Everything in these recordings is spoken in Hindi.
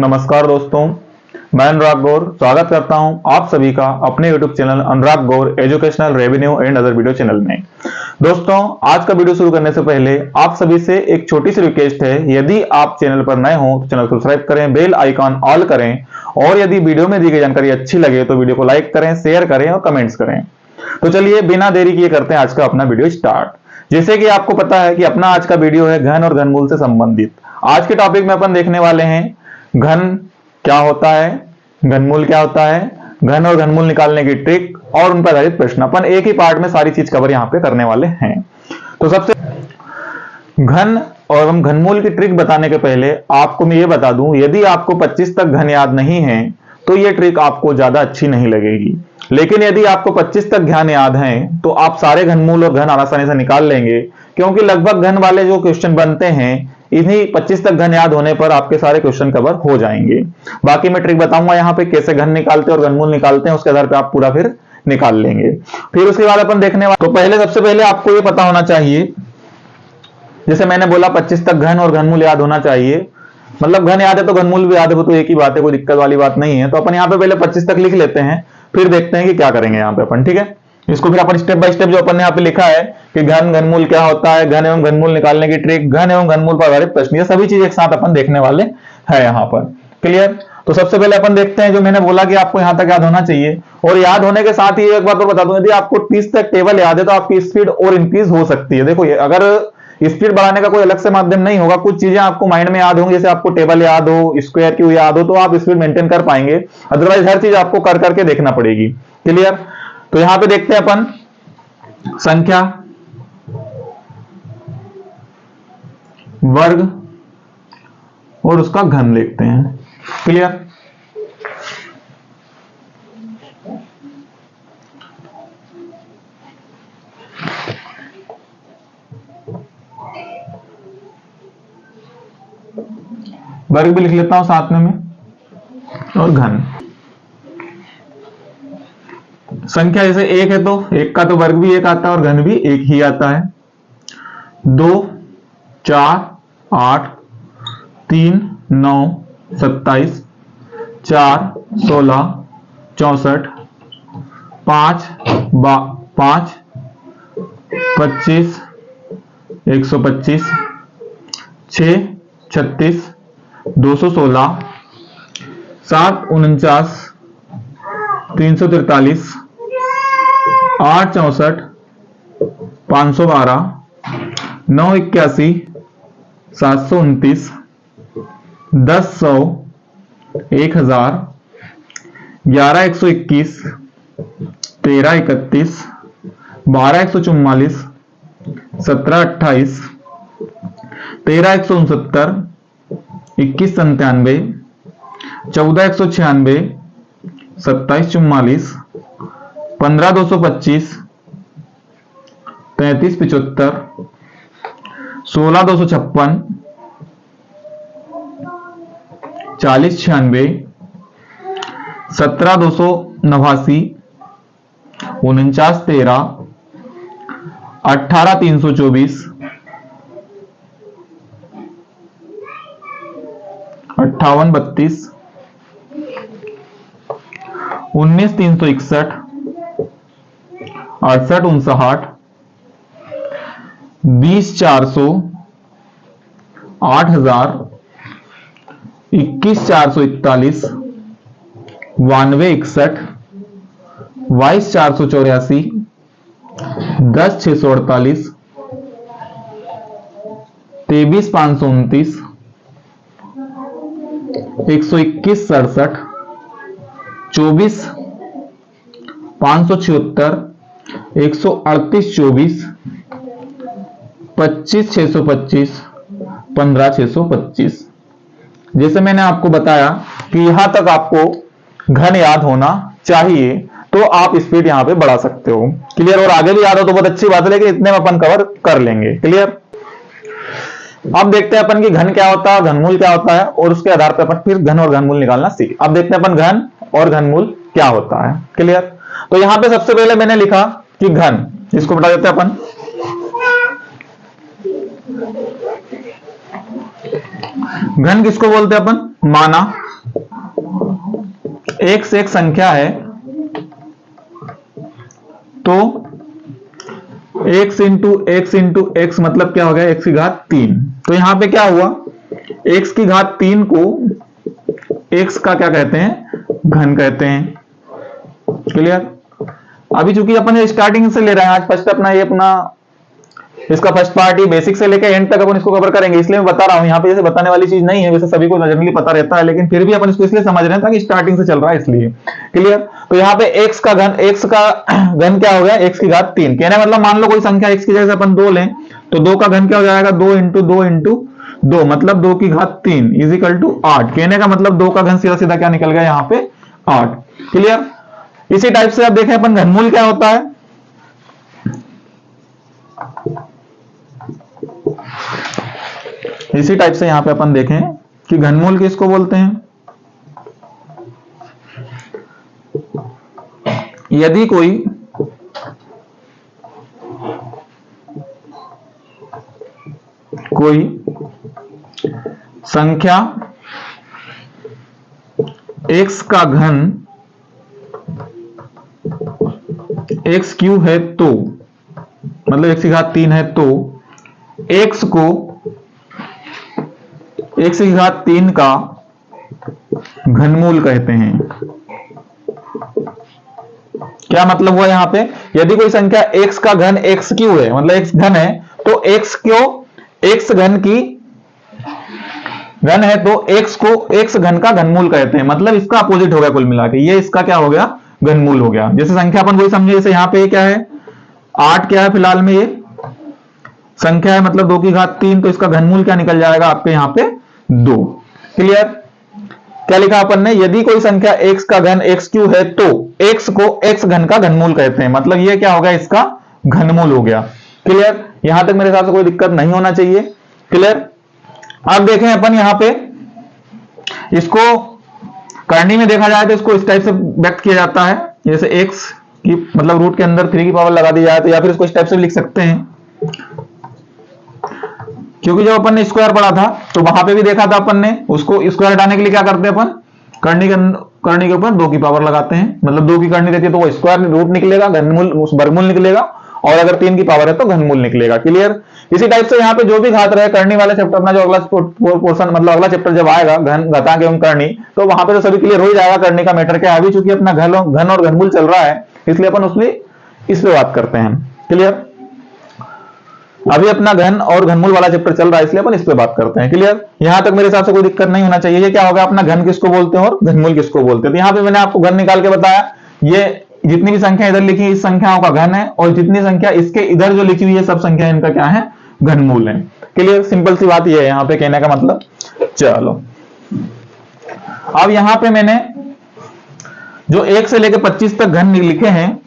नमस्कार दोस्तों, मैं अनुराग गौर स्वागत करता हूं आप सभी का अपने YouTube channel Anurag Gaur educational revenue and other video channel में। दोस्तों, आज का वीडियो शुरू करने से पहले आप सभी से एक छोटी सी रिक्वेस्ट है। यदि आप चैनल पर नए हो तो चैनल को सब्सक्राइब करें, बेल आइकॉन ऑल करें और यदि वीडियो में दी गई जानकारी अच्छी लगे तो वीडियो को लाइक करें, शेयर करें और कमेंट्स करें। तो चलिए बिना देरी किए करते हैं आज का अपना वीडियो स्टार्ट। जैसे कि आपको पता है कि अपना आज का वीडियो है घन और घनमूल से संबंधित। आज के टॉपिक में अपन देखने वाले हैं घन क्या होता है, घनमूल क्या होता है, घन और घनमूल निकालने की ट्रिक और उन पर आधारित प्रश्न। अपन एक ही पार्ट में सारी चीज कवर यहाँ पे करने वाले हैं। तो सबसे घन और घनमूल की ट्रिक बताने के पहले आपको मैं ये बता दूं, यदि आपको 25 तक घन याद नहीं है तो ये ट्रिक आपको ज्यादा अच्छी नहीं लगेगी। लेकिन यदि आपको 25 तक घन याद है तो आप सारे घनमूल और घन आसानी से निकाल लेंगे, क्योंकि लगभग घन वाले जो क्वेश्चन बनते हैं इन्हीं 25 तक घन याद होने पर आपके सारे क्वेश्चन कवर हो जाएंगे। बाकी मैं ट्रिक बताऊंगा यहाँ पे कैसे घन निकालते हैं और घनमूल निकालते हैं, उसके आधार पे आप पूरा फिर निकाल लेंगे। फिर उसके बाद अपन देखने वाले, तो पहले सबसे पहले आपको ये पता होना चाहिए, जैसे मैंने बोला 25 तक घन और घनमूल याद होना चाहिए। मतलब घन याद है तो घनमूल भी याद है, वो तो एक ही बात है, कोई दिक्कत वाली बात नहीं है। तो अपन यहाँ पे पहले 25 तक लिख लेते हैं, फिर देखते हैं कि क्या करेंगे यहाँ पे अपन। ठीक है, इसको फिर अपन स्टेप बाय स्टेप जो अपन ने यहाँ पे लिखा है कि घन घनमूल क्या होता है, घन एवं घनमूल निकालने की ट्रिक, घन एवं घनमूल पर आधारित प्रश्न, ये सभी चीज एक साथ अपन देखने वाले हैं यहाँ पर। क्लियर? तो सबसे पहले अपन देखते हैं, जो मैंने बोला कि आपको यहाँ तक याद होना चाहिए। और याद होने के साथ ही एक बात और बता दूं, यदि आपको 30 तक टेबल याद है तो आपकी स्पीड और इंक्रीज हो सकती है। देखो, अगर स्पीड बढ़ाने का कोई अलग से माध्यम नहीं होगा, कुछ चीजें आपको माइंड में याद होंगी, जैसे आपको टेबल याद हो, स्क्वायर क्यू याद हो, तो आप स्पीड मेंटेन कर पाएंगे। अदरवाइज हर चीज आपको कर करके देखना पड़ेगी। क्लियर? तो यहां पे देखते हैं अपन संख्या, वर्ग और उसका घन देखते हैं। क्लियर? वर्ग भी लिख लेता हूं साथ में मैं, और घन। संख्या जैसे एक है तो एक का तो वर्ग भी एक आता है और घन भी एक ही आता है। 2, 4, 8, 3, 9, 27, 4, 16, 64, 5, 25, 125, 6, 36, 216, 7, 49, 343, 8, 64, 512, 9, 81, 729, 10, 100, 1000, 11, 121, 13, 31, 12, 144, 17, 28, 13, 169, 21, 97, 14, 196, 27, 44, 15, 225, 33, 75, 16, 256, 40, 96, 17, 289, 49, 13, 18, 324, 58, 32, 19, 361, 68, 59, 20, 400, 8000, 21, 441, 92, 61, 22, 484, 10, 648, 23, 529, 121, 67, 24, 576, 138, 24, 25, 625, 15, 625। जैसे मैंने आपको बताया कि यहां तक आपको घन याद होना चाहिए, तो आप स्पीड यहां पे बढ़ा सकते हो। क्लियर? और आगे भी याद हो तो बहुत अच्छी बात है, लेकिन इतने में अपन कवर कर लेंगे। क्लियर? अब देखते हैं अपन की घन क्या होता है, घनमूल क्या होता है, और उसके आधार पर अपन फिर घन और घनमूल निकालना सीख। अब देखते हैं अपन घन और घनमूल क्या होता है। क्लियर? तो यहां पे सबसे पहले मैंने लिखा कि घन, इसको बता देते हैं अपन। घन किसको बोलते हैं अपन? माना। x एक संख्या है तो x इंटू x मतलब क्या हो गया, x की घात 3। तो यहां पे क्या हुआ, x की घात 3 को x का क्या कहते हैं, घन कहते हैं। क्लियर। अभी चूंकि अपन स्टार्टिंग से ले रहे हैं, आज फर्स्ट अपना ये अपना इसका फर्स्ट पार्ट ही बेसिक से लेकर एंड तक अपन इसको कवर करेंगे, इसलिए मैं बता रहा हूं। यहाँ पे जैसे बताने वाली चीज नहीं है, वैसे सभी को जनरली पता रहता है, लेकिन फिर भी अपन इसको इसलिए समझ रहे हैं ताकि स्टार्टिंग से चल रहा है इसलिए। क्लियर। तो यहाँ पे x का घन क्या हो गया, x की घात 3। कहने मतलब मान लो कोई संख्या x की जगह से अपन 2 लें तो 2 का घन क्या हो जाएगा, 2 इंटू 2 इंटू 2 मतलब 2 की घात 3 इज इक्वल टू 8। कहने का मतलब 2 का घन सीधा सीधा क्या निकल गया यहाँ पे, 8। क्लियर। इसी टाइप से आप देखें अपन घनमूल क्या होता है, इसी टाइप से यहां पे अपन देखें कि घनमूल किसको बोलते हैं। यदि कोई संख्या x का घन x क्यूब है तो मतलब x की घात 3 है तो x को x की घात 3 का घनमूल कहते हैं। क्या मतलब हुआ यहां पे, यदि कोई संख्या x का घन x क्यूब है मतलब x घन है तो x क्यों x घन की घन है तो x को x घन का घनमूल कहते हैं। मतलब इसका अपोजिट हो गया कुल मिला के, ये इसका क्या हो गया, घनमूल हो गया। जैसे संख्या अपन वही समझे, जैसे यहां पे क्या है 8 क्या है फिलहाल में ये संख्या है मतलब 2 की घात 3, तो इसका घनमूल क्या निकल जाएगा आपके यहाँ पे 2। क्लियर। क्या लिखा अपन ने, यदि कोई संख्या x का घन x क्यूब है तो x को x घन का घनमूल कहते हैं। मतलब ये क्या हो गया, इसका घनमूल हो गया। क्लियर। यहां तक मेरे हिसाब से कोई दिक्कत नहीं होना चाहिए। क्लियर। अब देखें अपन यहां पे इसको करनी में देखा जाए तो इसको इस टाइप से व्यक्त किया जाता है, जैसे x की मतलब रूट के अंदर 3 की पावर लगा दी जाए तो, या फिर इसको इस टाइप से लिख सकते हैं। क्योंकि जब अपन ने स्क्वायर पढ़ा था तो वहां पे भी देखा था अपन ने, उसको स्क्वायर हटाने के लिए क्या करते हैं अपन, करनी के ऊपर 2 की पावर लगाते हैं। मतलब 2 की करनी रहती है तो वो स्क्वायर रूट निकलेगा, घनमूल वर्गमूल निकलेगा, और अगर 3 की पावर है तो घनमूल निकलेगा। क्लियर। इसी टाइप से यहाँ पे जो भी घात रहे करनी वाले चैप्टर में जो अगला पोर्शन मतलब अगला चैप्टर जब आएगा घन घातांक एवं करनी, तो वहां पे तो सभी क्लियर हो ही जाएगा करनी का मैटर क्या है। अभी चूंकि अपना घन और घनमूल चल रहा है इसलिए अपन उसमें इस पे बात करते हैं। क्लियर। अभी अपना घन और घनमूल वाला चैप्टर चल रहा है इसलिए अपन इस पे बात करते हैं। क्लियर। यहां तक मेरे हिसाब से कोई दिक्कत नहीं होना चाहिए। ये क्या होगा, अपना घन किसको बोलते हैं और घनमूल किसको बोलते हैं। तो यहाँ पे मैंने आपको घन निकाल के बताया, ये जितनी भी संख्या इधर लिखी इस संख्याओं का घन है, और जितनी संख्या इसके इधर जो लिखी हुई है सब संख्या इनका क्या है, घनमूल है। क्लियर। सिंपल सी बात ये है यहाँ पे कहने का मतलब। चलो अब यहां पे मैंने जो 1 से लेकर 25 तक घन लिखे हैं,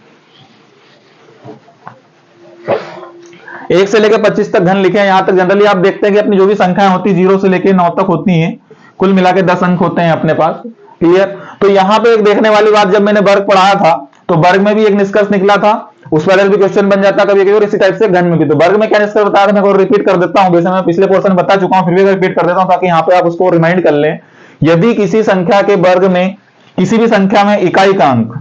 1 से लेकर 25 तक घन लिखे हैं। यहां तक जनरली आप देखते हैं कि अपनी जो भी संख्याएं होती है 0 से लेकर 9 तक होती हैं, कुल मिला के 10 अंक होते हैं अपने पास। क्लियर। तो यहां पे एक देखने वाली बात, जब मैंने वर्ग पढ़ाया था तो वर्ग में भी एक निष्कर्ष निकला था, उस पर भी क्वेश्चन बन जाता कभी कभी, और इसी टाइप से घन में भी। तो वर्ग में क्या निष्कर्ष बताया था मैं रिपीट कर देता हूं, वैसे मैं पिछले पोर्शन बता चुका हूं, फिर भी रिपीट कर देता हूं ताकि यहाँ पे आप उसको रिमाइंड कर लें। यदि किसी संख्या के वर्ग में किसी भी संख्या में इकाई का अंक,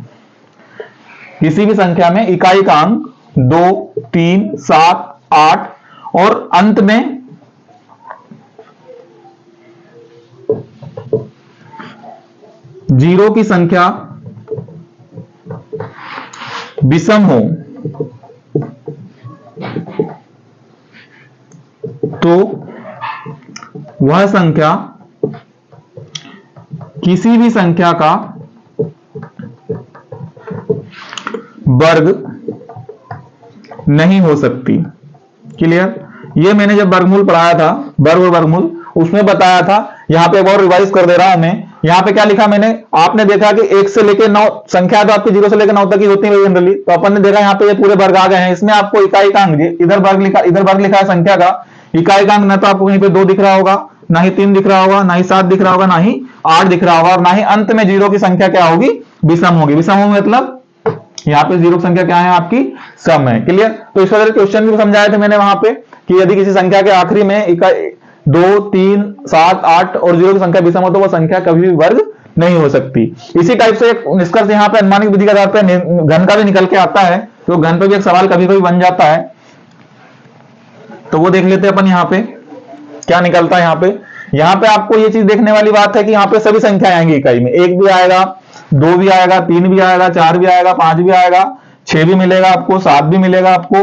किसी भी संख्या में इकाई का अंक 2, 3, 7, 8 और अंत में जीरो की संख्या विषम हो तो वह संख्या किसी भी संख्या का वर्ग नहीं हो सकती। क्लियर। ये मैंने जब वर्गमूल पढ़ाया था, वर्ग और वर्गमूल, उसमें बताया था। यहां पे एक और रिवाइज कर दे रहा हूं मैं। यहां पे क्या लिखा मैंने, आपने देखा कि 1 से लेकर 9 संख्या तो आपकी 0 से लेकर 9 तक ही होती है जनरली, तो अपन ने देखा यहाँ पे ये पूरे वर्ग आ गए हैं। इसमें आपको इकाई का अंक, इधर वर्ग लिखा है संख्या का, इकाई का अंक ना तो आपको कहीं पे 2 दिख रहा होगा, ना ही 3 दिख रहा होगा, ना ही 7 दिख रहा होगा, ना ही 8 दिख रहा होगा, और ना ही अंत में 0 की संख्या क्या होगी, विषम होगी। विषम होगी मतलब यहाँ पे 0 की संख्या क्या है आपकी, सम है। क्लियर। तो इस वजह से क्वेश्चन भी समझाए थे मैंने वहां पे कि यदि किसी संख्या के आखिरी में 2, 3, 7, 8 और 0 की संख्या विषम हो तो वह संख्या कभी भी वर्ग नहीं हो सकती। इसी टाइप से एक निष्कर्ष यहाँ पे अनुमानित विधि के आधार पर घन का भी निकल के आता है, तो घन पे भी एक सवाल कभी कभी बन जाता है, तो वो देख लेते हैं अपन। यहाँ पे क्या निकलता है, यहाँ पे आपको ये चीज देखने वाली बात है कि यहाँ पे सभी संख्या आएंगी इकाई में, 1 भी आएगा, 2 भी आएगा, 3 भी आएगा, 4 भी आएगा, 5 भी आएगा, 6 भी मिलेगा आपको, 7 भी मिलेगा आपको,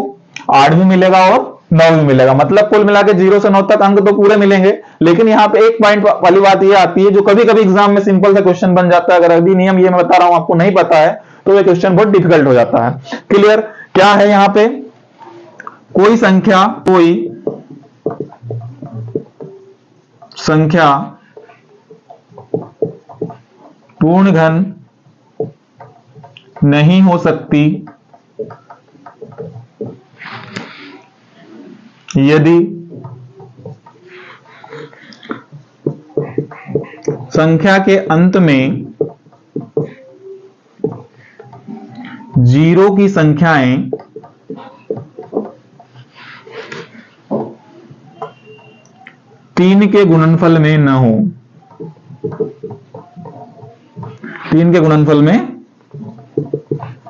8 भी मिलेगा और 9 भी मिलेगा। मतलब कुल मिला के 0 से 9 तक अंक तो पूरे मिलेंगे। लेकिन यहाँ पे एक पॉइंट वाली बात ये आती है जो कभी कभी एग्जाम में सिंपल सा क्वेश्चन बन जाता है, अगर अधिनियम ये मैं बता रहा हूं आपको नहीं पता है तो ये क्वेश्चन बहुत डिफिकल्ट हो जाता है। क्लियर? क्या है यहाँ पे, कोई संख्या पूर्ण घन नहीं हो सकती यदि संख्या के अंत में 0 की संख्याएं तीन के गुणनफल में न हो। 3 के गुणनफल में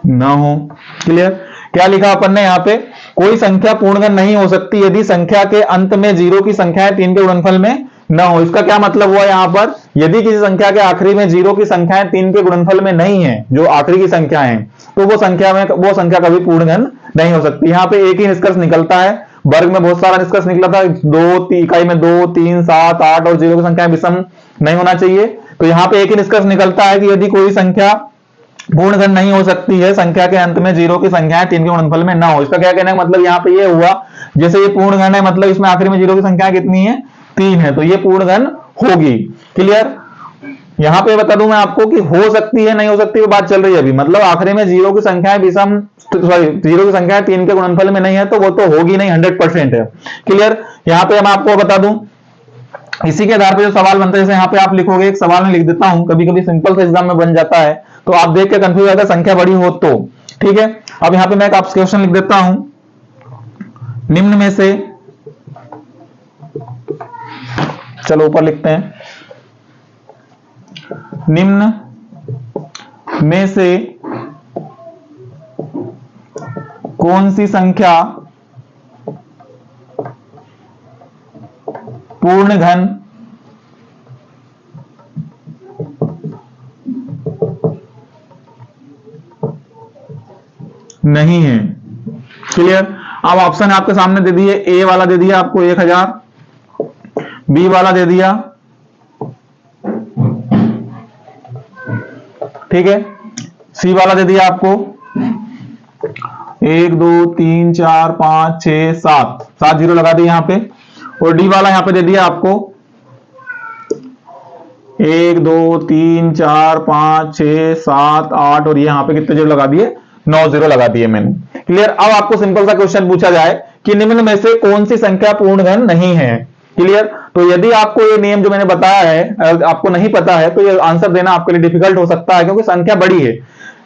न हो। क्लियर? क्या लिखा अपन ने यहाँ पे, कोई संख्या पूर्णघन नहीं हो सकती यदि संख्या के अंत में 0 की संख्याएं 3 के गुणनफल में न हो। इसका क्या मतलब हुआ यहाँ पर, यदि किसी संख्या के आखिरी में 0 की संख्याएं 3 के गुणनफल में नहीं है, जो आखिरी की संख्या है, तो वो संख्या कभी पूर्णघन नहीं हो सकती। यहाँ पे एक ही निष्कर्ष निकलता है, वर्ग में बहुत सारा निष्कर्ष निकला था, इकाई में 2, 3, 7, 8 और 0 की संख्या विषम नहीं होना चाहिए। तो यहाँ पे एक ही निष्कर्ष निकलता है कि यदि कोई संख्या पूर्णघन नहीं हो सकती है, संख्या के अंत में 0 की संख्याएं 3 के गुणनफल में ना हो। इसका क्या कहना है, मतलब यहाँ पे ये हुआ, जैसे ये पूर्णघन है, मतलब इसमें आखिरी में 0 की संख्या कितनी है, 3 है, तो ये पूर्णघन होगी। क्लियर? यहाँ पे बता दूं मैं आपको कि हो सकती है नहीं हो सकती, बात चल रही है अभी, मतलब आखिरी में 0 की संख्याएं 0 की संख्या 3 के गुणनफल में नहीं है, तो वो तो होगी नहीं, 100% है। क्लियर? यहाँ पे मैं आपको बता दूं, इसी के आधार पर जो सवाल बनता है, जैसे यहाँ पे आप लिखोगे, एक सवाल में लिख देता हूं, कभी कभी सिंपल से एग्जाम में बन जाता है, तो आप देख के कंफ्यूज होगा, संख्या बड़ी हो तो। ठीक है, अब यहाँ पे मैं एक आपसे क्वेश्चन लिख देता हूं, निम्न में से, चलो ऊपर लिखते हैं, निम्न में से कौन सी संख्या पूर्णघन नहीं है। क्लियर? अब ऑप्शन आपके सामने दे दिए, ए वाला दे दिया आपको 1000, बी वाला दे दिया, ठीक है, सी वाला दे दिया आपको 1 2 3 4 5 6 7 जीरो लगा दिए यहां पे, और डी वाला यहां पे दे दिया आपको 1 2 3 4 5 6 7 8, और ये यहां पे कितने जीरो लगा दिए, 9 जीरो लगा दिए मैंने। क्लियर? अब आपको सिंपल सा क्वेश्चन पूछा जाए कि निम्न में से कौन सी संख्या पूर्णघन नहीं है। क्लियर? तो यदि आपको ये नियम जो मैंने बताया है आपको नहीं पता है, तो ये आंसर देना आपके लिए डिफिकल्ट हो सकता है, क्योंकि संख्या बड़ी है।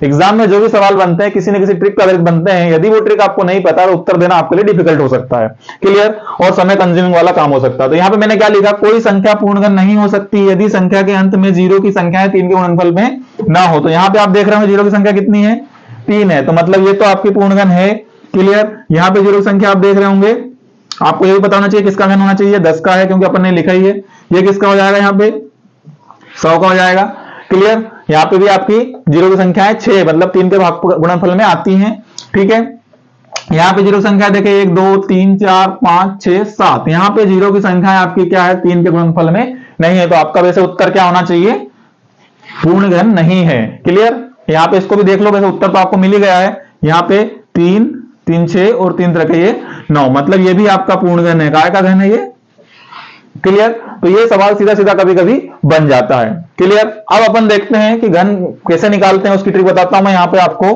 एग्जाम में जो भी सवाल बनते हैं किसी न किसी ट्रिक पर बनते हैं, यदि वो ट्रिक आपको नहीं पता तो उत्तर देना आपके लिए डिफिकल्ट हो सकता है। क्लियर? और समय कंज्यूमिंग वाला काम हो सकता है। तो यहाँ पे मैंने क्या लिखा, कोई संख्या पूर्णघन नहीं हो सकती यदि संख्या के अंत में 0 की संख्या 3 के गुणनफल में ना हो। तो यहाँ पे आप देख रहे हो 0 की संख्या कितनी है, 3 है, तो मतलब ये तो आपकी पूर्णघन है। क्लियर? यहाँ पे 0 की संख्या आप देख रहे होंगे, आपको ये भी बताना चाहिए किसका घन होना चाहिए, 10 का है, क्योंकि अपन ने लिखा ही है। ये किसका हो जाएगा, यहाँ पे 100 का हो जाएगा। क्लियर? यहाँ पे भी आपकी 0 की संख्या है 6, मतलब 3 के गुणनफल में आती हैं। ठीक है, यहाँ पे 0 संख्या देखें 1 2 3 4 5 6 7, यहाँ पे 0 की संख्या आपकी क्या है, 3 के गुणनफल में नहीं है, तो आपका वैसे उत्तर क्या होना चाहिए, पूर्णघन नहीं है। क्लियर? यहाँ पे इसको भी देख लो, वैसे उत्तर तो आपको मिल ही गया है। यहाँ पे 3 3 6 और 3 तरह के ये 9, मतलब ये भी आपका पूर्णघन है। काय का घन है ये? क्लियर? तो ये सवाल सीधा सीधा कभी कभी बन जाता है। क्लियर? अब अपन देखते हैं कि घन कैसे निकालते हैं, उसकी ट्रिक बताता हूं मैं यहाँ पे आपको।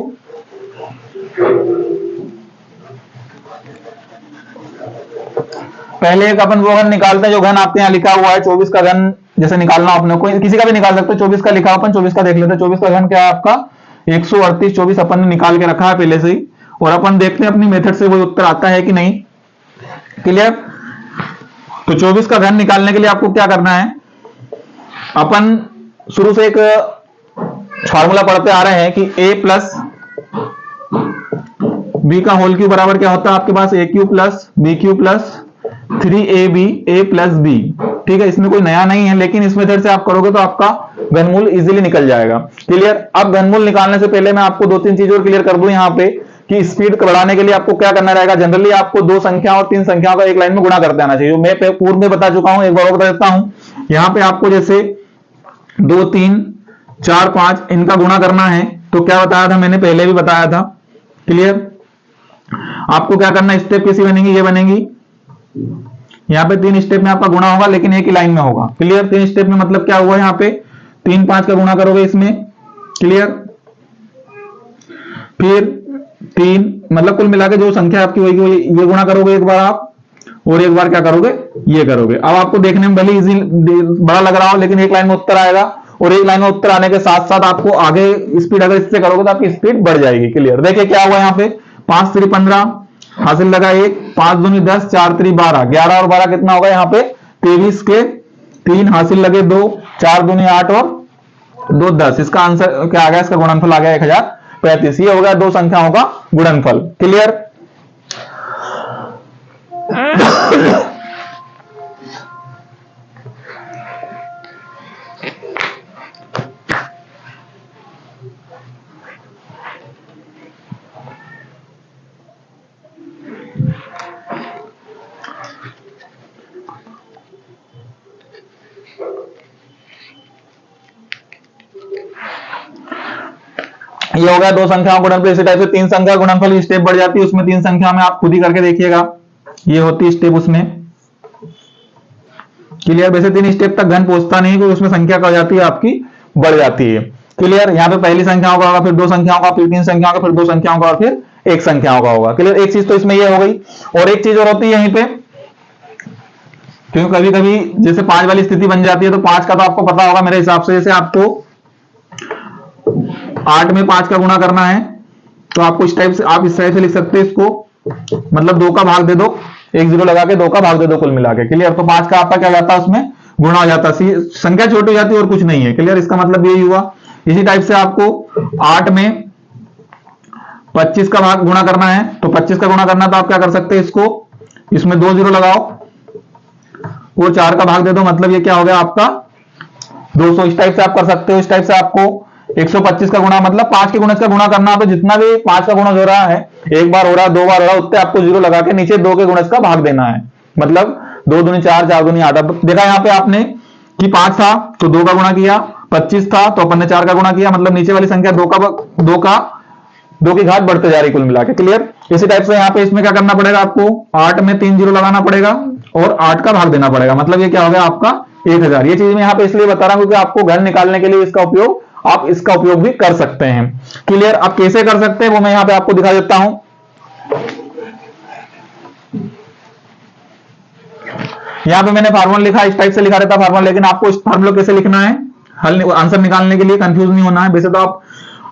पहले एक अपन वो घन निकालते हैं जो घन आपके यहाँ लिखा हुआ है, 24 का घन जैसे निकालना अपने को, किसी का भी निकाल सकते हो। 24 का लिखा, अपन 24 का देख लेते हैं। 24 का घन क्या है आपका, 138। 24 अपन ने निकाल के रखा है पहले से ही, और अपन देखते हैं अपनी मेथड से वो उत्तर आता है कि नहीं। क्लियर? तो 24 का घन निकालने के लिए आपको क्या करना है, अपन शुरू से एक फार्मूला पढ़ते आ रहे हैं कि a प्लस बी का होल क्यूब बराबर क्या होता है आपके पास, A cube plus B cube plus 3ab a plus B. ठीक है, इसमें कोई नया नहीं है, लेकिन इस मेथड से आप करोगे तो आपका घनमूल इजीली निकल जाएगा। क्लियर। अब घनमूल निकालने से पहले मैं आपको दो तीन चीजें और क्लियर कर दूं यहाँ पे कि स्पीड बढ़ाने के लिए आपको क्या करना रहेगा। जनरली आपको दो संख्या और तीन संख्याओं का एक लाइन में गुणा करते आना चाहिए, मैं पूर्व में बता चुका हूं, एक बार और बता देता हूं। यहाँ पे आपको जैसे 2 3 4 5 इनका गुणा करना है, तो क्या बताया था मैंने, पहले भी बताया था। क्लियर। आपको क्या करना, स्टेप कैसी बनेगी, ये बनेगी, यहाँ पे 3 स्टेप में आपका गुणा होगा, लेकिन एक ही लाइन में होगा। क्लियर। 3 स्टेप में मतलब क्या हुआ, यहाँ पे 3 5 का गुणा करोगे इसमें। क्लियर। फिर 3 मतलब कुल मिला के जो संख्या आपकी होगी ये गुणा करोगे एक बार आप, और एक बार क्या करोगे, ये करोगे। अब आपको देखने में भले इजी बड़ा लग रहा हो, लेकिन एक लाइन में उत्तर आएगा, और एक लाइन में उत्तर आने के साथ साथ आपको आगे स्पीड अगर इससे करोगे तो आपकी स्पीड बढ़ जाएगी। क्लियर। देखिए क्या हुआ, यहाँ पे 5 3 15 हासिल लगा 1, 5 दूनी 10, 4 3 12, 11 और 12 कितना होगा, यहाँ पे 23 के 3 हासिल लगे 2, 4 दूनी 8 और 2 10। इसका आंसर क्या आ गया, इसका गुणनफल आ गया 1035। ये हो गया दो संख्याओं का गुणनफल। क्लियर। ये हो गया दो संख्याओं गुणनफल। इसी टाइप से तीन संख्या गुणनफल स्टेप बढ़ जाती है, उसमें तीन संख्या में आप खुद ही करके देखिएगा, ये होती स्टेप उसमें। क्लियर। वैसे 3 स्टेप तक घन पहुंचता नहीं, क्योंकि उसमें संख्या क्या हो जाती है आपकी, बढ़ जाती है। क्लियर। यहाँ पे पहली संख्याओं का होगा, फिर दो संख्याओं का, फिर तीन संख्याओं का, फिर दो संख्याओं का, और फिर एक संख्याओं का होगा। क्लियर। एक चीज तो इसमें ये हो गई, और एक चीज और होती है यहीं पे, क्योंकि कभी कभी जैसे 5 वाली स्थिति बन जाती है, तो 5 का तो आपको पता होगा मेरे हिसाब से, जैसे आपको 8 में 5 का गुणा करना है, तो आपको इस टाइप से, आप इस टाइप से लिख सकते हैं इसको, मतलब 2 का भाग दे दो, एक 0 लगा के 2 का भाग दे दो कुल मिला के। क्लियर। तो 5 का आपका क्या जाता है, उसमें गुणा हो जाता है, संख्या छोटी हो जाती है और कुछ नहीं है। क्लियर। इसका मतलब यही हुआ। इसी टाइप से आपको 8 में 25 का भाग गुणा करना है, तो 25 का गुणा करना, तो आप क्या कर सकते हैं, इसको इसमें 2 0 लगाओ और 4 का भाग दे दो, मतलब ये क्या हो गया आपका 200। इस टाइप से आप कर सकते हो। इस टाइप से आपको 125 का गुणा, मतलब 5 के गुणज का गुणा करना, तो जितना भी 5 का गुणज हो रहा है, एक बार हो रहा है, 2 बार हो रहा है, उतने आपको 0 लगा के नीचे 2 के गुणज का भाग देना है, मतलब 2 दूनी 4, 4 दूनी 8। अब देखा यहाँ पे आपने कि 5 था तो 2 का गुणा किया, 25 था तो अपन ने 4 का गुणा किया, मतलब नीचे वाली संख्या 2 की घात बढ़ते जा रही कुल मिला के। क्लियर। इसी टाइप से यहाँ पे इसमें क्या करना पड़ेगा आपको, 8 में 3 0 लगाना पड़ेगा और 8 का भाग देना पड़ेगा, मतलब ये क्या हो गया आपका 1000। ये चीज मैं यहाँ पे इसलिए बता रहा हूं क्योंकि आपको घन निकालने के लिए इसका उपयोग, आप इसका उपयोग भी कर सकते हैं। क्लियर। आप कैसे कर सकते हैं वो मैं यहाँ पे आपको दिखा देता हूं। यहाँ पे मैंने फार्मूला लिखा, इस टाइप से लिखा रहता फार्मूला, लेकिन आपको इस फार्मूला कैसे लिखना है, हल आंसर निकालने के लिए कंफ्यूज नहीं होना है। वैसे तो आप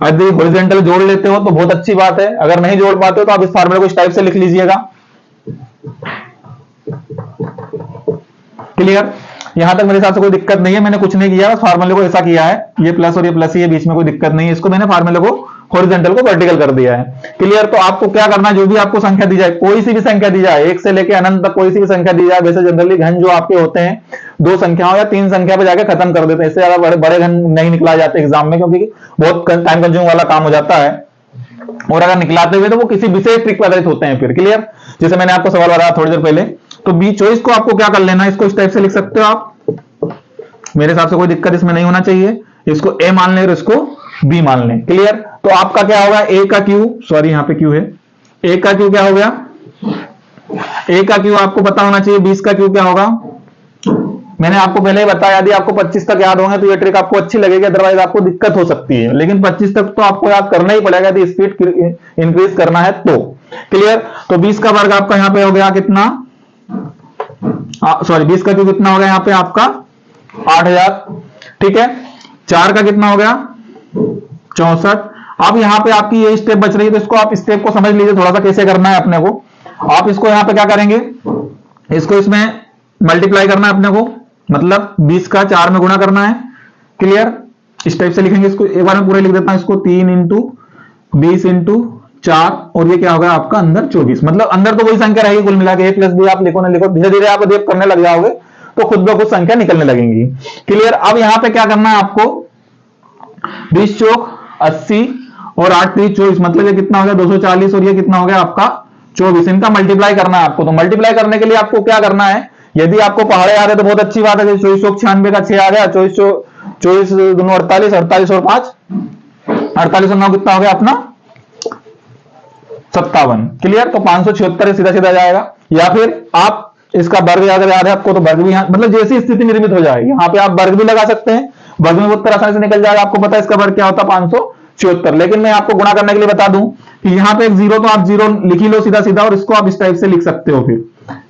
यदि हॉरिजॉन्टल जोड़ लेते हो तो बहुत अच्छी बात है, अगर नहीं जोड़ पाते हो तो आप इस फार्मूले को इस टाइप से लिख लीजिएगा। क्लियर। यहां तक मेरे हिसाब से कोई दिक्कत नहीं है, मैंने कुछ नहीं किया, फार्मूले को ऐसा किया है, ये प्लस और ये प्लस ही है, बीच में कोई दिक्कत नहीं है। इसको मैंने फार्मूले को हॉरिजॉन्टल को वर्टिकल कर दिया है। क्लियर। तो आपको क्या करना है, जो भी आपको संख्या दी जाए, कोई सी भी संख्या दी जाए, 1 से लेकर अनंत तक कोई सी भी संख्या दी जाए, वैसे जनरली घन जो आपके होते हैं 2 संख्याओं या 3 संख्या पे जाके खत्म कर देते हैं, इससे ज्यादा बड़े घन नहीं निकला जाते एग्जाम में, क्योंकि बहुत टाइम कंज्यूमिंग वाला काम हो जाता है, और अगर निकलाते हुए तो वो किसी विशेष ट्रिक पर आधारित होते हैं फिर। क्लियर। जैसे मैंने आपको सवाल बताया थोड़ी देर पहले, तो बी चॉइस को आपको क्या कर लेना है, इसको इस टाइप से लिख सकते हो आप, मेरे हिसाब से कोई दिक्कत इसमें नहीं होना चाहिए। इसको ए मान लें और इसको बी मान लें। क्लियर। तो आपका क्या होगा, ए का क्यू, सॉरी यहाँ पे क्यू है, ए का क्यू क्या हो गया, ए का क्यू आपको पता होना चाहिए, 20 का क्यू क्या होगा, मैंने आपको पहले ही बताया, यदि आपको 25 तक याद होंगे तो ये ट्रिक आपको अच्छी लगेगी, अदरवाइज आपको दिक्कत हो सकती है, लेकिन 25 तक तो आपको याद करना ही पड़ेगा यदि स्पीड इंक्रीज करना है तो। क्लियर। तो 20 का वर्ग आपका यहाँ पे हो गया कितना, सॉरी 20 का क्यू कितना हो गया यहाँ पे आपका 8000। ठीक है। 4 का कितना हो गया 64। अब यहाँ पे आपकी ये स्टेप बच रही है, तो इसको आप स्टेप को समझ लीजिए थोड़ा सा कैसे करना है अपने को। आप इसको यहाँ पे क्या करेंगे, इसको इसमें मल्टीप्लाई करना है अपने को, मतलब 20 का 4 में गुणा करना है। क्लियर। इस टाइप से लिखेंगे इसको, एक बार में पूरा लिख देता हूं इसको, 3 इंटू 20 इंटू 4 और ये क्या होगा आपका अंदर 24, मतलब अंदर तो वही संख्या रहेगी कुल मिला के, a प्लस बी आप लिखो ना लिखो, धीरे धीरे आप अध्ययन करने लग जाओगे तो खुद ब खुद संख्या निकलने लगेंगी। क्लियर। अब यहां पे क्या करना है आपको, 20 चौक 80 और 8 3 24, मतलब ये कितना हो गया 240 और ये कितना हो गया आपका 24, इनका मल्टीप्लाई करना है आपको। तो मल्टीप्लाई करने के लिए आपको क्या करना है, यदि आपको पहाड़े आ रहे तो बहुत अच्छी बात है, 24 चौक 96 का 6 आ गया, 24 दोनों 48, 48 और 5 48 और 9 कितना हो गया अपना 57। क्लियर। तो 576 सीधा सीधा जाएगा, या फिर आप इसका वर्ग अगर याद है आपको तो वर्ग भी यहाँ, मतलब जैसी स्थिति निर्मित हो जाएगी यहाँ पे आप वर्ग भी लगा सकते हैं, वर्ग में उत्तर आसानी से निकल जाएगा। आपको पता है इसका वर्ग क्या होता है 576, लेकिन मैं आपको गुणा करने के लिए बता दूं कि यहाँ पे एक जीरो तो आप जीरो लिख ही लो सीधा सीधा, और इसको आप इस टाइप से लिख सकते हो फिर।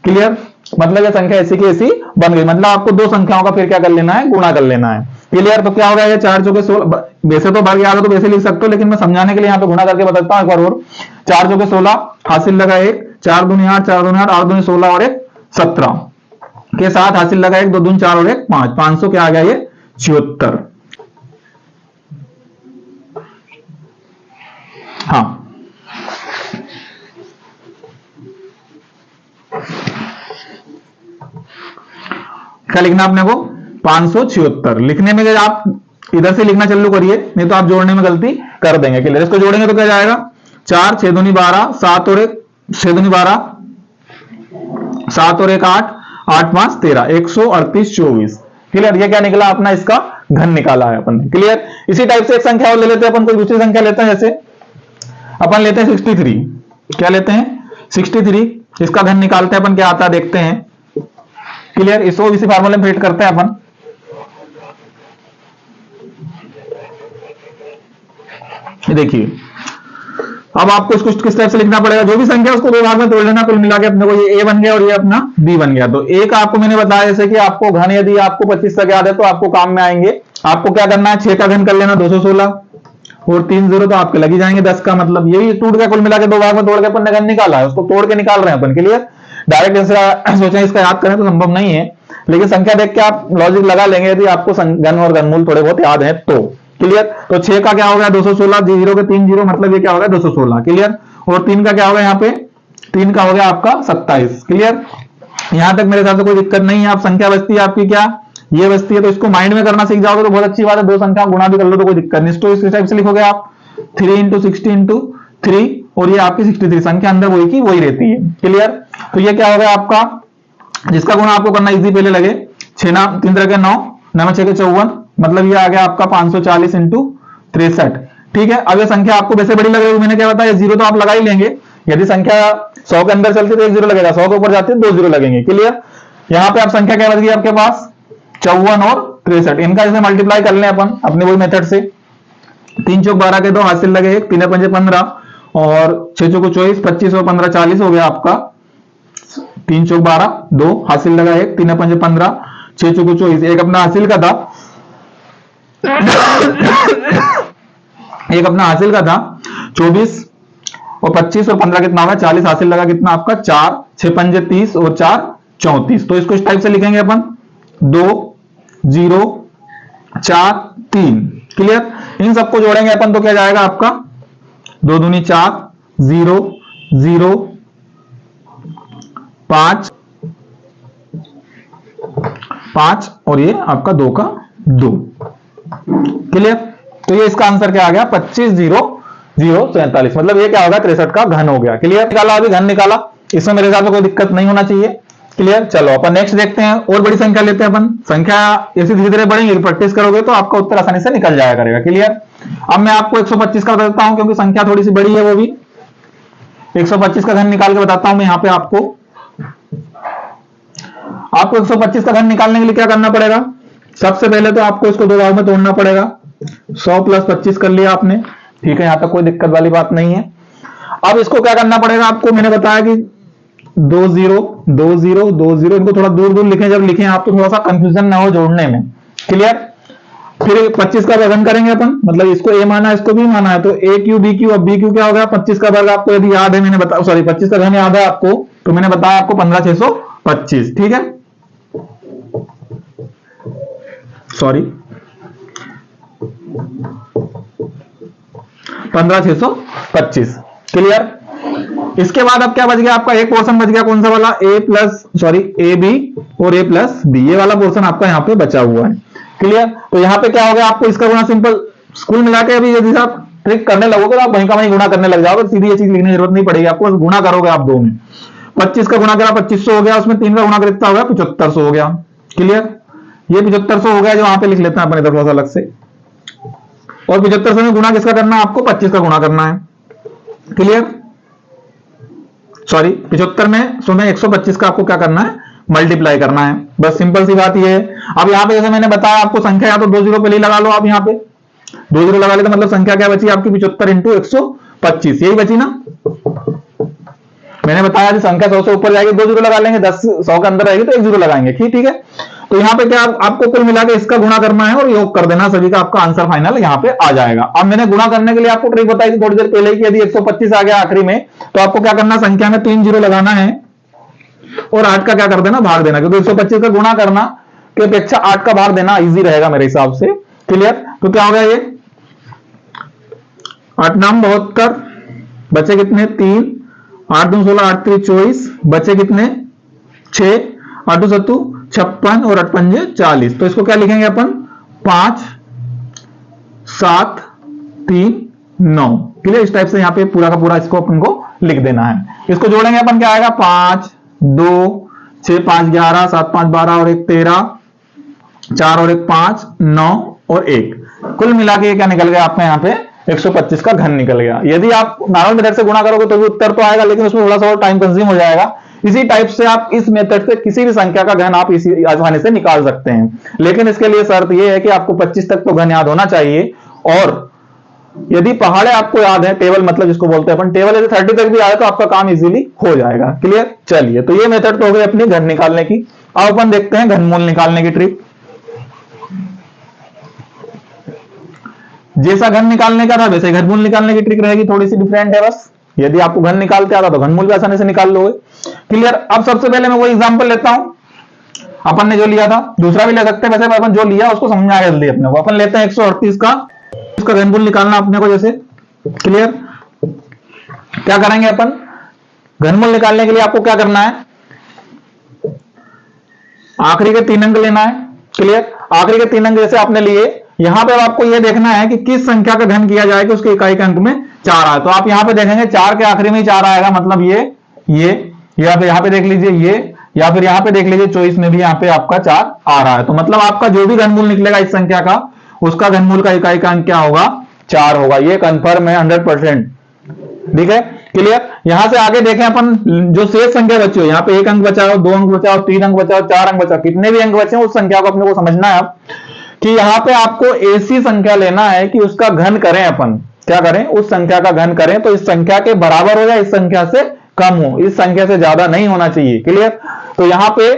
क्लियर। मतलब ये संख्या ऐसी की ऐसी बन गई, मतलब आपको दो संख्याओं का फिर क्या कर लेना है, गुणा कर लेना है। क्लियर। तो क्या होगा ये 4 चौके 16, वैसे तो वर्ग याद हो तो वैसे लिख सकते हो, लेकिन मैं समझाने के लिए यहाँ पे गुणा करके बताता हूँ एक बार और। 4 चौके 16 हासिल लगा 1, 4 दूनी 8, 4 दूनी 8, 8 दूनी 16 और 1 17 के साथ हासिल लगा 1, 2 दूनी 4 और 1 5, 500 क्या आ गया ये 76। हाँ क्या लिखना आपने को 576 लिखने में जब आप इधर से लिखना चालू करिए, नहीं तो आप जोड़ने में गलती कर देंगे। क्लियर। इसको जोड़ेंगे तो क्या जाएगा 4 6 दूनी 12 7 और 1 6 दूनी 12 7 और 1 8 8 5 13 138 24। क्लियर। ये क्या निकला अपना, इसका घन निकाला है अपन ने। क्लियर। इसी टाइप से एक संख्या और ले लेते हैं अपन, कोई दूसरी संख्या लेते हैं, जैसे अपन लेते हैं 63। क्या लेते हैं 63, इसका घन निकालते हैं अपन, क्या आता है देखते हैं। क्लियर। इसको इसी फार्मूले में फिट करते हैं अपन। देखिए अब आपको इसको किस टाइप से लिखना पड़ेगा, जो भी संख्या उसको दो भाग में तोड़ लेना, कुल मिला के अपने को ये a बन गया और ये अपना b बन गया। तो a का आपको मैंने बताया जैसे कि आपको घन यदि आपको 25 तक याद है तो आपको काम में आएंगे। आपको क्या करना है 6 का घन कर लेना 216 और 3 0 तो आपके लगी जाएंगे 10 का, मतलब यही टूट गया कुल मिला के दो भाग में तोड़ के अपन ने घन निकाला है, उसको तोड़ के निकाल रहे हैं अपन। क्लियर। डायरेक्ट आंसर सोचें इसका याद करें तो संभव नहीं है, लेकिन संख्या देख के आप लॉजिक लगा लेंगे यदि आपको घन और घनमूल थोड़े बहुत याद है तो। क्लियर। तो 6 का क्या होगा 216, 0 के 3 0, मतलब ये क्या होगा 216। क्लियर। और 3 का क्या होगा यहाँ पे 3 का हो गया आपका 27। क्लियर। यहां तक मेरे हिसाब से कोई दिक्कत नहीं है। आप संख्या बचती है आपकी क्या, ये बचती है, तो इसको माइंड में करना सीख जाओगे तो बहुत अच्छी बात है। दो संख्या गुणा भी कर लो तो कोई दिक्कत नहीं। इसको इस टाइप से लिखोगे आप 3 इंटू 60 इंटू 3 और ये आपकी 63 संख्या अंदर वही की वही रहती है। क्लियर। तो ये क्या होगा आपका, जिसका गुणा आपको करना इजी पहले लगे, 6 ना 3 तरह के 9 9 6 के 54, मतलब ये आ गया आपका 540 इंटू 63। ठीक है। अब ये संख्या आपको वैसे बड़ी लग रही है, मैंने क्या बताया जीरो तो आप लगा ही लेंगे। यदि संख्या 100 के अंदर चलती है तो 1 जीरो लगेगा, 100 के ऊपर जाती है 2 जीरो लगेंगे। क्लियर। यहाँ पे आप संख्या क्या बच गई आपके पास 54 और 63, इनका जैसे मल्टीप्लाई कर लें अपन अपने वही मेथड से। 3 चौक 12 के 2 हासिल लगे 1, 3 पंजे 15 और 6 चौक 24, 25 और 15 40 हो गया आपका। 3 चौक 12 2 हासिल लगा 1, 3 पंजे 15, 6 चौक 24, एक अपना हासिल का था एक अपना हासिल का था 24 और 25 और 15 कितना होगा 40, हासिल लगा कितना आपका 4, 6 पंजे 30 और 4 34। तो इसको इस टाइप से लिखेंगे अपन 2 0 4 3। क्लियर। इन सबको जोड़ेंगे अपन तो क्या जाएगा आपका 2 दूनी 4 0 0 5 5 और ये आपका 2 का 2। क्लियर। तो ये इसका आंसर क्या आ गया 25 0 0 47, मतलब ये क्या होगा 63 का घन हो गया। क्लियर। निकाला अभी घन निकाला, इसमें मेरे हिसाब से कोई दिक्कत नहीं होना चाहिए। क्लियर। चलो अपन नेक्स्ट देखते हैं, और बड़ी संख्या लेते हैं अपन। संख्या ऐसे धीरे धीरे बढ़ेंगे, प्रैक्टिस करोगे तो आपका उत्तर आसानी से निकल जाया करेगा। क्लियर। अब मैं आपको 125 का बताता हूं, क्योंकि संख्या थोड़ी सी बड़ी है वो भी। 125 का घन निकाल के बताता हूं मैं यहाँ पे आपको 125 का घन निकालने के लिए क्या करना पड़ेगा, सबसे पहले तो आपको इसको दो भाग में तोड़ना पड़ेगा। 100 प्लस 25 कर लिया आपने। ठीक है, यहां तक कोई दिक्कत वाली बात नहीं है। अब इसको क्या करना पड़ेगा आपको, मैंने बताया कि 2 0 2 0 2 0, इनको थोड़ा दूर दूर लिखें, जब लिखें आप तो थोड़ा सा कंफ्यूजन ना हो जोड़ने में। क्लियर। फिर 25 का वर्गन करेंगे अपन, मतलब इसको ए माना है इसको भी माना है, तो ए क्यू बी क्यू। अब बी क्यू क्या होगा 25 का वर्ग आपको यदि याद है, मैंने बताया, सॉरी 25 का घन याद है आपको, तो मैंने बताया आपको 15625। ठीक है, सॉरी 15,625। क्लियर। इसके बाद अब क्या बच गया आपका, एक पोर्शन बच गया, कौन सा वाला, ए बी और ए प्लस बी, ये वाला पोर्शन आपका यहाँ पे बचा हुआ है। क्लियर। तो यहाँ पे क्या हो गया, आपको इसका गुणा सिंपल स्कूल मिला के अभी यदि आप ट्रिक करने लगोगे तो आप वहीं का वहीं गुणा करने लग जाओगे, सीधी ये चीज लिखने की जरूरत नहीं पड़ेगी आपको, बस गुणा करोगे आप दो में। 25 का गुणा करा 2500 हो गया, उसमें 3 का गुणा कर कितना हो गया, 7500 हो गया। क्लियर। ये 7500 हो गया जो वहां पे लिख लेते हैं अपन इधर थोड़ा सा अलग से, और 7500 में गुणा किसका करना है, आपको 25 का गुणा करना है। क्लियर। सॉरी 75 में 125 का आपको क्या करना है, मल्टीप्लाई करना है, बस सिंपल सी बात ये है। अब यहाँ पे जैसे मैंने बताया आपको संख्या या तो 2 जीरो पहले लगा लो आप, यहाँ पे 2 जीरो लगा ले तो मतलब संख्या क्या बची आपकी, 75 इंटू 125, यही बची ना। मैंने बताया कि संख्या 100 से ऊपर जाएगी 2 जीरो लगा लेंगे, 10 100 के अंदर आएगी तो 1 जीरो लगाएंगे, ठीक है। तो यहाँ पे क्या आपको कुल मिला के इसका गुणा करना है और योग कर देना, सभी का आपका आंसर फाइनल यहाँ पे आ जाएगा। अब मैंने गुणा करने के लिए आपको ट्रिक बताई थी थोड़ी देर पहले कि यदि 125 आ गया आखिरी में तो आपको क्या करना, संख्या में 3 जीरो लगाना है और 8 का क्या कर देना, भाग देना, क्योंकि 125 का गुणा करना के अपेक्षा 8 का भाग देना इजी रहेगा मेरे हिसाब से। क्लियर। तो क्या हो गया, ये 8 नाम 72, बचे कितने 3, 8 2 16, 8 3 24, बचे कितने 6, 8 2 7 56 और 8 5 40। तो इसको क्या लिखेंगे अपन, 5 7 3 9। क्लियर। इस टाइप से यहाँ पे पूरा का पूरा इसको अपन को लिख देना है। इसको जोड़ेंगे अपन, क्या आएगा, 5 2 6 5 11 7 5 12 और 1 13, 4 और 1 5 9 और 1, कुल मिला के क्या निकल गया आपका यहाँ पे 125 का घन निकल गया। यदि आप नॉर्मल मेथड से गुणा करोगे तो भी उत्तर तो आएगा, लेकिन उसमें थोड़ा सा और टाइम कंज्यूम हो जाएगा। इसी टाइप से आप इस मेथड से किसी भी संख्या का घन आप इसी आसानी से निकाल सकते हैं, लेकिन इसके लिए शर्त यह है कि आपको 25 तक तो घन याद होना चाहिए, और यदि पहाड़े आपको याद है, टेबल मतलब जिसको बोलते हैं अपन, टेबल यदि 30 तक भी आए तो आपका काम इजीली हो जाएगा। क्लियर। चलिए, तो ये मेथड तो हो गई अपनी घन निकालने की। अब अपन देखते हैं घनमूल निकालने की ट्रिक। जैसा घन निकालने का था वैसे घनमूल निकालने की ट्रिक रहेगी, थोड़ी सी डिफरेंट है बस। यदि आपको घन निकालते आता तो घनमूल भी आसानी से निकाल लोगे। क्लियर। अब सबसे पहले मैं वो एग्जांपल लेता हूं अपन ने जो लिया था, दूसरा भी ले सकते हैं वैसे, अपन जो लिया उसको समझ में आएगा जल्दी अपने को। अपन लेते हैं 138 का, उसका घनमूल निकालना अपने को जैसे। क्लियर। क्या करेंगे अपन, घनमूल निकालने के लिए आपको क्या करना है, आखिरी के 3 अंक लेना है। क्लियर। आखिरी के 3 अंक जैसे आपने लिए, यहां पे आपको यह देखना है कि किस संख्या का घन किया जाए कि उसके इकाई के अंक में 4 आए। तो आप यहां पे देखेंगे 4 के आखिरी में 4 आएगा, मतलब ये या फिर यहां पे देख लीजिए ये, या फिर यहां पे देख लीजिए 24 में भी यहां पे आपका 4 आ रहा है। तो मतलब आपका जो भी घनमूल निकलेगा इस संख्या का, उसका घनमूल का इकाई का अंक क्या होगा, 4 होगा। ये कंफर्म है 100%। ठीक है। क्लियर। यहां से आगे देखें अपन, जो शेष संख्या बची हो, यहाँ पे 1 अंक बचा हो, 2 अंक बचा हो, 3 अंक बचा हो, 4 अंक बचा हो, कितने भी अंक बचे हो उस संख्या को अपने को समझना है अब कि यहाँ पे आपको ऐसी संख्या लेना है कि उसका घन करें अपन, क्या करें, उस संख्या का घन करें तो इस संख्या के बराबर हो या इस संख्या से कम हो, इस संख्या से ज्यादा नहीं होना चाहिए। क्लियर। तो यहाँ पे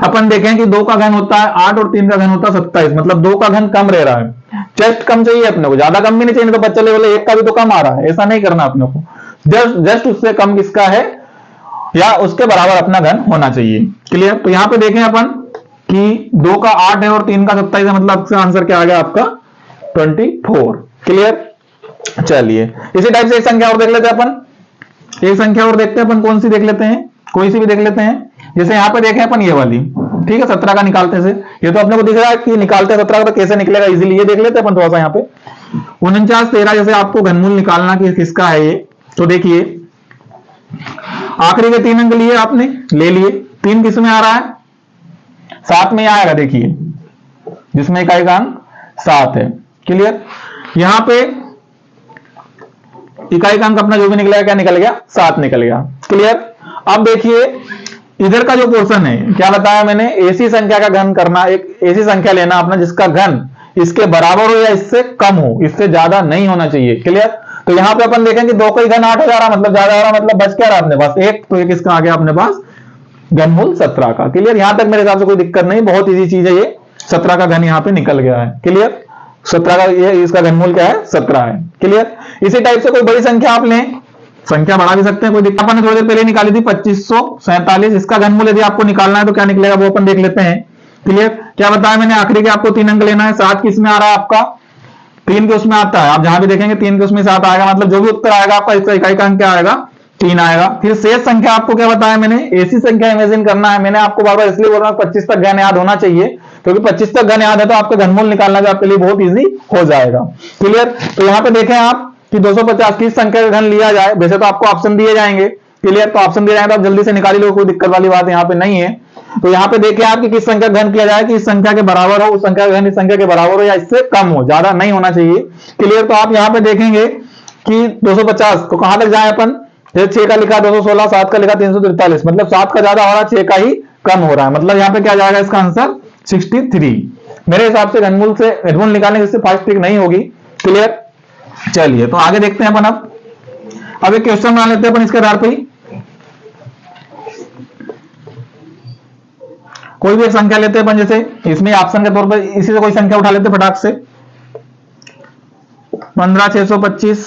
अपन देखें कि 2 का घन होता है 8 और 3 का घन होता है 27, मतलब 2 का घन कम रह रहा है, जस्ट कम चाहिए अपने को, ज्यादा कम भी नहीं चाहिए, तो बच्चे बोले 1 का भी तो कम आ रहा है, ऐसा नहीं करना अपने को, जस्ट उससे कम किसका है या उसके बराबर अपना घन होना चाहिए। क्लियर। तो यहाँ पे देखें अपन कि 2 का 8 है और 3 का 27 है, मतलब इसका आंसर क्या आ गया आपका 24। क्लियर। चलिए, इसी टाइप से एक संख्या और देख लेते हैं अपन, एक संख्या और देखते हैं अपन, कौन सी देख लेते हैं, कोई सी भी देख लेते हैं। जैसे यहाँ पे देखें अपन ये वाली, ठीक है, 17 का निकालते से, ये तो अपने को दिख रहा है कि निकालते हैं 17 का, तो कैसे निकलेगा इजीली ये देख लेते हैं अपन थोड़ा सा। यहाँ पे 49 13 जैसे आपको घनमूल निकालना कि किसका है ये, तो देखिए आखिरी के 3 अंक लिए आपने, ले लिए, 3 किस में आ रहा है, 7 में आएगा, देखिए जिसमें इकाई का अंक 7 है। क्लियर। यहां पे इकाई का अंक अपना जो भी निकलेगा क्या निकल गया, 7 निकल गया। क्लियर। अब देखिए इधर का जो पोर्शन है, क्या बताया मैंने, ऐसी संख्या का घन करना, एक ऐसी संख्या लेना अपना जिसका घन इसके बराबर हो या इससे कम हो, इससे ज्यादा नहीं होना चाहिए। क्लियर। तो यहां पे अपन देखें कि 2 का ही घन 8 हो जा रहा, मतलब ज्यादा हो रहा, मतलब बच क्या रहा अपने पास 1, तो एक इसका आ गया अपने पास घनमूल 17 का। क्लियर। यहां तक मेरे हिसाब से कोई दिक्कत नहीं, बहुत इजी चीज है ये, 17 का घन यहां पे निकल गया है। क्लियर। 17 का ये इसका घनमूल क्या है, 17 है। क्लियर। इसी टाइप से कोई बड़ी संख्या आप लें, संख्या बढ़ा भी सकते हैं, कोई दिक्कत। अपन ने थोड़ी देर पहले निकाली थी 2547, इसका घनमूल यदि आपको निकालना है तो क्या निकलेगा वो अपन देख लेते हैं। क्लियर। क्या बताया मैंने, आखिरी के आपको 3 अंक लेना है, 7 किस में आ रहा है आपका 3 के उसमें आता है, आप जहां भी देखेंगे 3 के उसमें 7 आएगा, मतलब जो भी उत्तर आएगा आपका इसका इकाई का अंक क्या आएगा, 3 आएगा। फिर शेष संख्या आपको क्या बताया मैंने, ऐसी संख्या इमेजिन करना है। मैंने आपको बार बार इसलिए बोल रहा हूं 25 तक घन याद होना चाहिए, क्योंकि 25 तक घन याद है तो आपका घनमूल निकालना भी आपके लिए बहुत इजी हो जाएगा। क्लियर। तो यहाँ पे देखें आप कि 250 किस संख्या का घन लिया जाए, वैसे तो आपको ऑप्शन दिए जाएंगे। क्लियर। तो ऑप्शन दिए जाएंगे तो आप जल्दी से निकाल लो, कोई दिक्कत वाली बात यहाँ पे नहीं है। तो यहाँ पे देखें आप कि किस संख्या का घन किया जाए कि इस संख्या के बराबर हो, उस संख्या का घन इस संख्या के बराबर हो या इससे कम हो, ज्यादा नहीं होना चाहिए। क्लियर। तो आप यहाँ पे देखेंगे कि 250 को कहां तक जाए अपन, 6 का लिखा 216, 7 का लिखा 343, मतलब 7 का ज्यादा हो रहा है, 6 का ही कम हो रहा है, मतलब यहाँ पे क्या जाएगा इसका आंसर 63। मेरे हिसाब से घनमूल से घनमूल निकालने से फास्ट ट्रिक नहीं होगी। क्लियर। चलिए तो आगे देखते हैं अपन। अब एक क्वेश्चन बना लेते हैं अपन इसके आधार पर ही। कोई भी एक संख्या लेते हैं अपन, जैसे इसमें ऑप्शन के तौर पर इसी से कोई संख्या उठा लेते हैं फटाक से, 15,625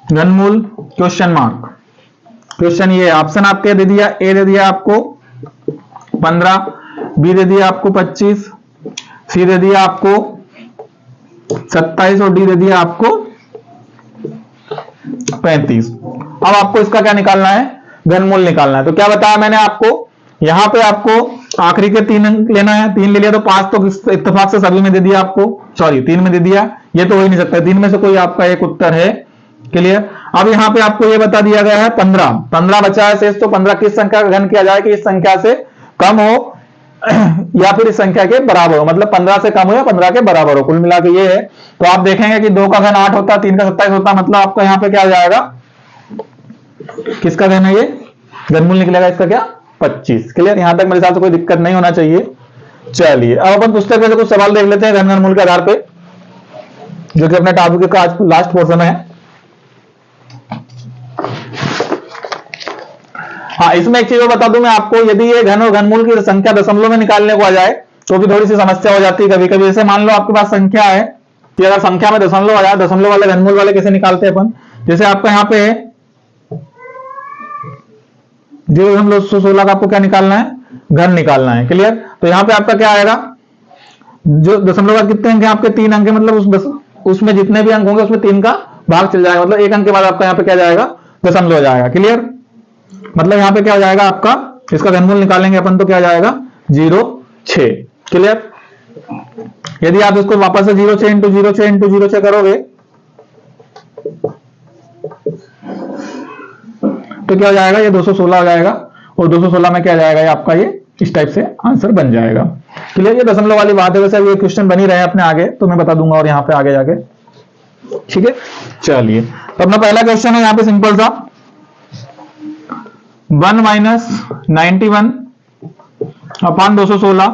घनमूल क्वेश्चन मार्क। क्वेश्चन ये ऑप्शन आपके दे दिया, ए दे दिया आपको 15, बी दे दिया आपको 25, सी दे दिया आपको 27 और डी दे दिया आपको 35। अब आपको इसका क्या निकालना है, घनमूल निकालना है। तो क्या बताया मैंने आपको, यहां पे आपको आखिरी के 3 अंक लेना है, 3 ले लिया तो 5 तो इत्तेफाक से सभी में दे दिया आपको, सॉरी 3 में दे दिया, ये तो हो ही नहीं सकता, 3 में से कोई आपका एक उत्तर है। क्लियर। अब यहाँ पे आपको ये बता दिया गया है 15 बचा है शेष, तो 15 किस संख्या का घन किया जाए कि इस संख्या से कम हो या फिर इस संख्या के बराबर हो, मतलब 15 से कम हो या 15 के बराबर हो, कुल मिला के ये है। तो आप देखेंगे कि 2 का घन 8 होता है, 3 का 27 होता है, मतलब आपका यहाँ पे क्या आ जाएगा, किसका घन है ये, घनमूल निकलेगा इसका क्या 25। क्लियर। यहां तक मेरे हिसाब से कोई दिक्कत नहीं होना चाहिए। चलिए अब अपन पुस्तक में से कुछ सवाल देख लेते हैं घन घनमूल के आधार पे, जो कि अपने टॉपिक का आज लास्ट पोर्शन है। हाँ, इसमें एक चीज और बता दूं मैं आपको, यदि ये घन और घनमूल की संख्या दशमलव में निकालने को आ जाए तो भी थोड़ी सी समस्या हो जाती है कभी कभी। जैसे मान लो आपके पास संख्या है कि अगर संख्या में दशमलव आ जाए, दशमलव वाले घनमूल वाले कैसे निकालते हैं अपन, जैसे आपका यहाँ पे है 0.16 का आपको क्या निकालना है, घन निकालना है। क्लियर। तो यहाँ पे आपका क्या आएगा, जो दशमलव बाद कितने अंक है आपके 3 अंक है, मतलब उसमें जितने भी अंक होंगे उसमें 3 का भाग चल जाएगा, मतलब 1 अंक के बाद आपका यहाँ पे क्या जाएगा, दशमलव हो जाएगा। क्लियर। मतलब यहाँ पे क्या हो जाएगा आपका, इसका घनमूल निकालेंगे अपन तो क्या जाएगा 0.6। क्लियर। यदि आप इसको वापस से 0.6 इंटू 0.6 इंटू 0.6 करोगे तो क्या हो जाएगा, ये 216 हो जाएगा, और 216 में क्या जाएगा, ये आपका ये इस टाइप से आंसर बन जाएगा। क्लियर। ये दशमलव वाली बात है, वैसे ये क्वेश्चन बनी रहे अपने आगे तो मैं बता दूंगा और यहाँ पे आगे जाके। ठीक है। चलिए तो अपना पहला क्वेश्चन है यहाँ पे सिंपल सा, 1 minus 91 upon 216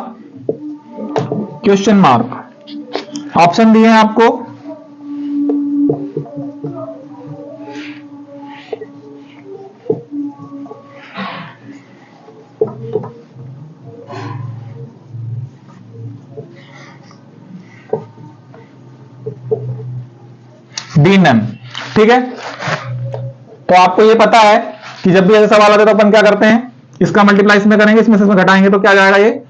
question mark. Option दिए हैं आपको, डी नन। ठीक है। तो आपको ये पता है कि जब भी ऐसे सवाल आते तो अपन क्या करते हैं, इसका मल्टीप्लाई इसमें करेंगे, इसमें से इसमें घटाएंगे तो क्या जाएगा, ये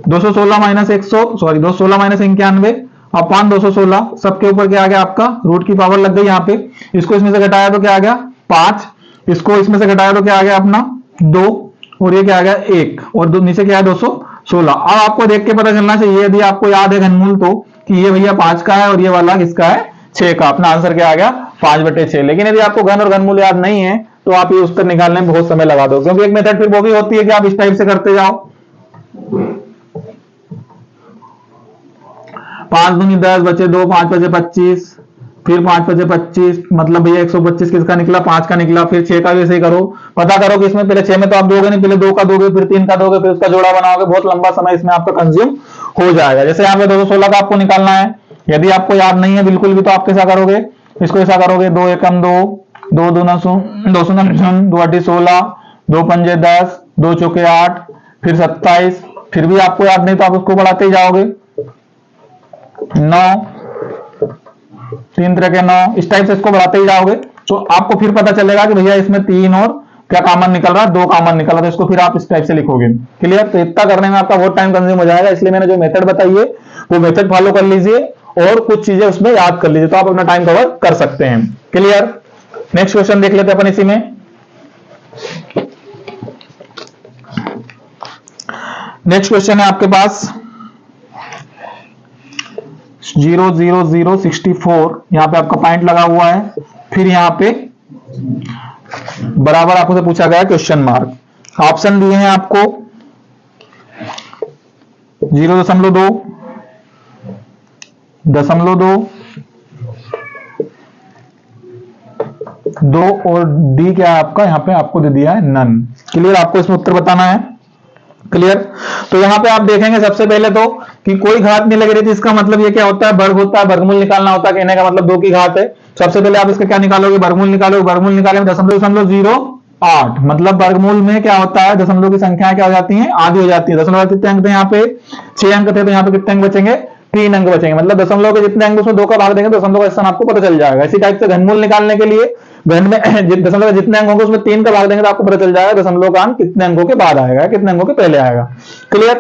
216 माइनस 216 माइनस 91 अपॉन 216, सबके ऊपर क्या आ गया आपका रूट की पावर लग गई यहाँ पे, इसको इसमें से घटाया तो क्या आ गया 5, इसको इसमें से घटाया तो क्या आ गया अपना 2, और ये क्या आ गया 1, और नीचे क्या है 216। अब आपको देख के पता चलना चाहिए, यदि आपको याद है घनमूल तो, कि ये भैया 5 का है और ये वाला किसका है 6 का। अपना आंसर क्या आ गया 5/6। लेकिन यदि आपको घन और घनमूल याद नहीं है तो आप ये उत्तर निकालने में बहुत समय लगा दो, क्योंकि एक मेथड फिर वो भी होती है कि आप इस टाइप से करते जाओ, 5 दूनी 10 बचे 2, 5 बचे 25, फिर 5 बचे 25, मतलब भैया 125 किसका निकला 5 का निकला। फिर 6 का भी ऐसे ही करो, पता करो कि इसमें पहले 6 में तो आप दोगे नहीं, पहले 2 का दोगे, फिर 3 का दोगे, फिर उसका जोड़ा बनाओगे, बहुत लंबा समय इसमें आपका कंज्यूम हो जाएगा। जैसे यहाँ पे 216 का आपको निकालना है, यदि आपको याद नहीं है बिल्कुल भी तो आप कैसा करोगे, इसको ऐसा करोगे 2 एकम 2, 2 दूना 2 2 8 16, 2 पंजे 10, 2 चौके 8, फिर 27, फिर भी आपको याद नहीं तो आप उसको बढ़ाते ही जाओगे 9, 3 तरह के 9, इस टाइप से इसको बढ़ाते ही जाओगे तो आपको फिर पता चलेगा कि भैया इसमें 3 और क्या कॉमन निकल रहा है, 2 कॉमन निकल रहा है, तो इसको फिर आप इस टाइप से लिखोगे। क्लियर। तो इतना करने में आपका बहुत टाइम कंज्यूम हो जाएगा, इसलिए मैंने जो मेथड बताई है वो मेथड फॉलो कर लीजिए और कुछ चीजें उसमें याद कर लीजिए, तो आप अपना टाइम कवर कर सकते हैं। क्लियर। नेक्स्ट क्वेश्चन देख लेते हैं अपन इसी में। नेक्स्ट क्वेश्चन है आपके पास 00064, यहां पे आपका पॉइंट लगा हुआ है, फिर यहां पे बराबर आपको से पूछा गया क्वेश्चन मार्क। ऑप्शन दिए हैं आपको 0.2, 0.2 और डी क्या है आपका, यहां पे आपको दे दिया है नन। क्लियर। आपको इसमें उत्तर बताना है। क्लियर। तो यहां पे आप देखेंगे सबसे पहले तो कि कोई घात नहीं लग रही थी, इसका मतलब ये क्या होता है, वर्ग होता है, वर्गमूल निकालना होता है, कहने का मतलब 2 की घात है। सबसे पहले आप इसका क्या निकालोगे, वर्गमूल निकालोगे, वर्गमूल निकाले में 0.08, मतलब वर्गमूल में क्या होता है, दशमलव की संख्याएं क्या हो जाती हैं, आधी हो जाती है। दशमलव कितने अंक थे यहाँ पे, 6 अंक थे, तो यहाँ पे कितने अंक बचेंगे, 3 अंक बचेंगे। मतलब दशमलव के जितने अंक उसमें 2 का भाग देंगे तो दशमलव का स्थान आपको पता चल जाएगा। इसी टाइप से घनमूल निकालने के लिए घन में दशमलव के जितने अंक होंगे उसमें 3 का भाग देंगे तो आपको पता चल जाएगा दशमलव का अंक कितने अंकों के बाद आएगा, कितने अंकों के पहले आएगा। क्लियर।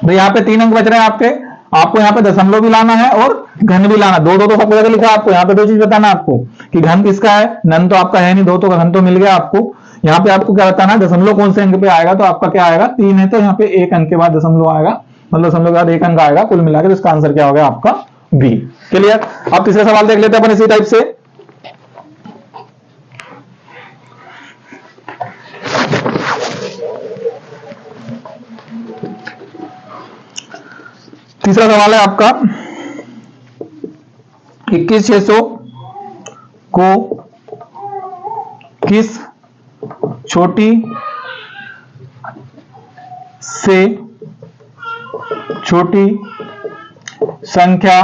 तो यहाँ पे 3 अंक बच रहे हैं आपके, आपको यहाँ पे दशमलव भी लाना है और घन भी लाना। 2 तो सब जगह लिखा है आपको, यहाँ पे 2 चीज बताना आपको कि घन किसका है, नन तो आपका है नहीं, 2 तो का घन तो मिल गया आपको। यहाँ पे आपको क्या बताना है, दशमलव कौन से अंक पे आएगा, तो आपका क्या आएगा, 3 है तो यहाँ पे 1 अंक के बाद दशमलव आएगा, मतलब दशमलव के बाद 1 अंक आएगा कुल मिलाकर, तो इसका आंसर क्या होगा आपका बी। क्लियर। अब तीसरा सवाल देख लेते हैं अपन इसी टाइप से। तीसरा सवाल है आपका 21,600 को किस छोटी से छोटी संख्या